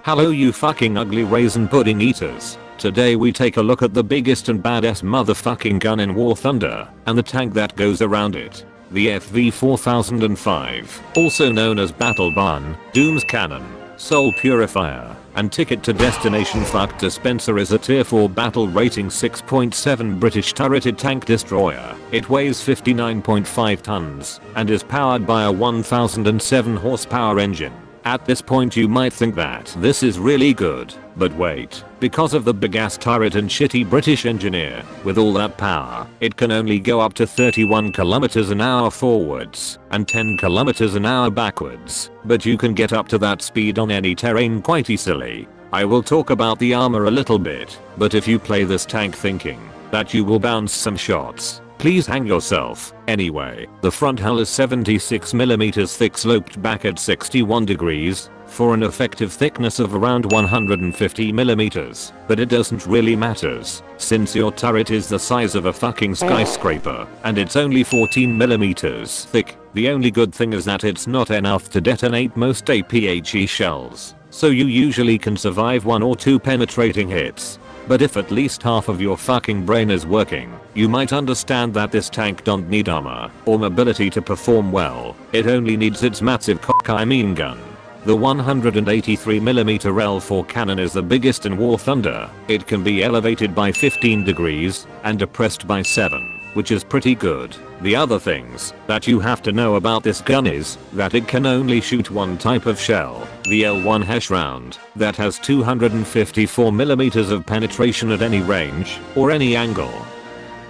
Hello you fucking ugly raisin pudding eaters. Today we take a look at the biggest and baddest motherfucking gun in War Thunder, and the tank that goes around it. The FV-4005, also known as Battle Barn, Doom's Cannon, Soul Purifier, and Ticket to Destination Fuck Dispenser is a tier 4 battle rating 6.7 British turreted tank destroyer. It weighs 59.5 tons, and is powered by a 1007 horsepower engine. At this point you might think that this is really good, but wait, because of the big ass turret and shitty British engineer, with all that power, it can only go up to 31 km an hour forwards, and 10 km an hour backwards, but you can get up to that speed on any terrain quite easily. I will talk about the armor a little bit, but if you play this tank thinking that you will bounce some shots, please hang yourself. Anyway, the front hull is 76mm thick, sloped back at 61 degrees, for an effective thickness of around 150mm, but it doesn't really matters, since your turret is the size of a fucking skyscraper, and it's only 14mm thick. The only good thing is that it's not enough to detonate most APHE shells, so you usually can survive 1 or 2 penetrating hits. But if at least half of your fucking brain is working, you might understand that this tank don't need armor or mobility to perform well. It only needs its massive gun. The 183mm L4 cannon is the biggest in War Thunder. It can be elevated by 15 degrees and depressed by 7, which is pretty good. The other things that you have to know about this gun is that it can only shoot one type of shell, the L1 HESH round, that has 254mm of penetration at any range or any angle.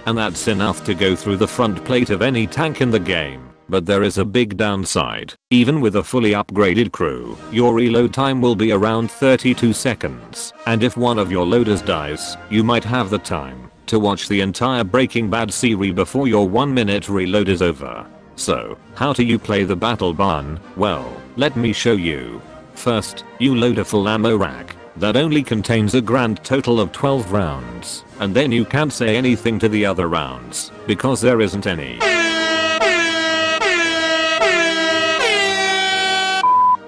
And that's enough to go through the front plate of any tank in the game. But there is a big downside. Even with a fully upgraded crew, your reload time will be around 32 seconds, and if one of your loaders dies, you might have the time to watch the entire Breaking Bad series before your 1 minute reload is over. So, how do you play the Battle Barn? Well, let me show you. First, you load a full ammo rack that only contains a grand total of 12 rounds, and then you can't say anything to the other rounds, because there isn't any.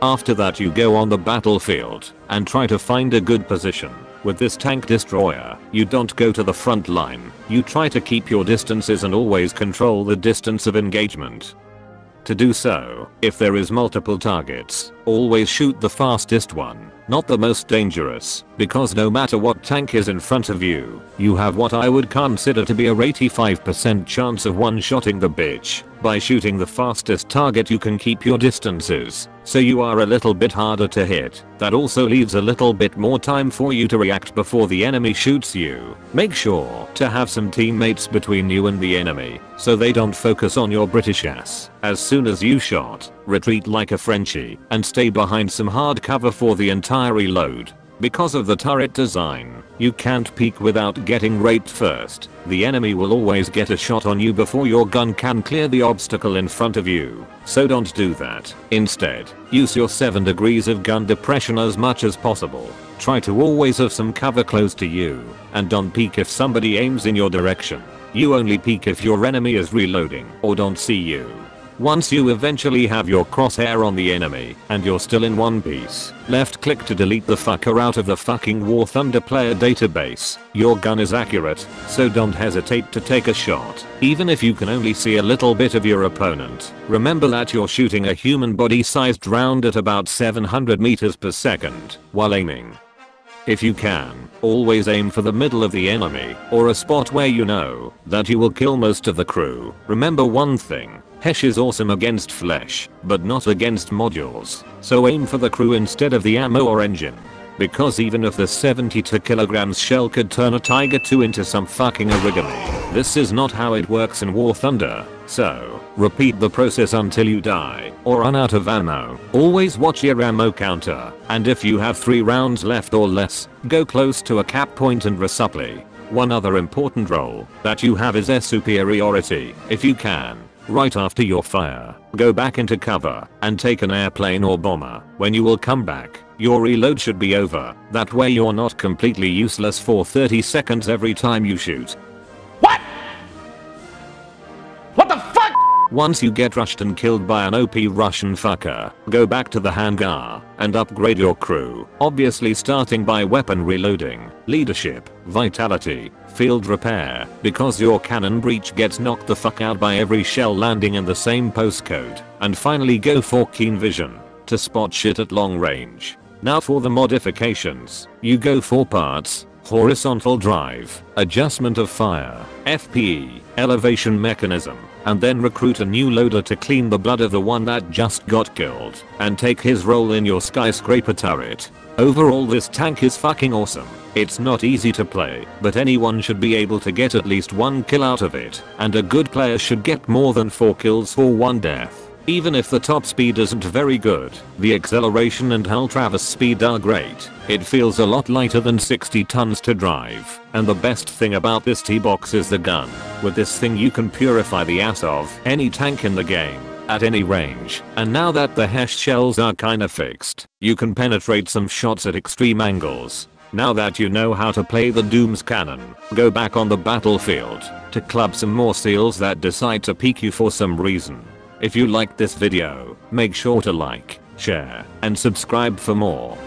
After that you go on the battlefield and try to find a good position. With this tank destroyer, you don't go to the front line, you try to keep your distances and always control the distance of engagement. To do so, if there is multiple targets, always shoot the fastest one, not the most dangerous, because no matter what tank is in front of you, you have what I would consider to be a 85% chance of one-shotting the bitch. By shooting the fastest target you can keep your distances, so you are a little bit harder to hit. That also leaves a little bit more time for you to react before the enemy shoots you. Make sure to have some teammates between you and the enemy, so they don't focus on your British ass. As soon as you shot, retreat like a Frenchie, and stay behind some hard cover for the entire reload. Because of the turret design, you can't peek without getting raped first. The enemy will always get a shot on you before your gun can clear the obstacle in front of you, so don't do that. Instead, use your 7 degrees of gun depression as much as possible. Try to always have some cover close to you, and don't peek if somebody aims in your direction. You only peek if your enemy is reloading or don't see you. Once you eventually have your crosshair on the enemy and you're still in one piece, left click to delete the fucker out of the fucking War Thunder player database. Your gun is accurate, so don't hesitate to take a shot, even if you can only see a little bit of your opponent. Remember that you're shooting a human body sized round at about 700 meters per second while aiming. If you can, always aim for the middle of the enemy, or a spot where you know that you will kill most of the crew. Remember one thing, HESH is awesome against flesh, but not against modules, so aim for the crew instead of the ammo or engine. Because even if the 72 kilograms shell could turn a Tiger II into some fucking origami, this is not how it works in War Thunder. So, repeat the process until you die or run out of ammo. Always watch your ammo counter, and if you have 3 rounds left or less, go close to a cap point and resupply. One other important role that you have is air superiority. If you can, right after your fire, go back into cover and take an airplane or bomber. When you will come back, your reload should be over. That way you're not completely useless for 30 seconds every time you shoot. What? What the fuck? Once you get rushed and killed by an OP Russian fucker, go back to the hangar and upgrade your crew, obviously starting by weapon reloading, leadership, vitality, field repair, because your cannon breach gets knocked the fuck out by every shell landing in the same postcode, and finally go for keen vision to spot shit at long range. Now for the modifications, you go for parts, horizontal drive, adjustment of fire, FPE, elevation mechanism, and then recruit a new loader to clean the blood of the one that just got killed, and take his role in your skyscraper turret. Overall this tank is fucking awesome. It's not easy to play, but anyone should be able to get at least 1 kill out of it, and a good player should get more than 4 kills for 1 death. Even if the top speed isn't very good, the acceleration and hull traverse speed are great. It feels a lot lighter than 60 tons to drive, and the best thing about this T-box is the gun. With this thing you can purify the ass of any tank in the game, at any range, and now that the HESH shells are kinda fixed, you can penetrate some shots at extreme angles. Now that you know how to play the Doom's cannon, go back on the battlefield to club some more seals that decide to peek you for some reason. If you liked this video, make sure to like, share, and subscribe for more.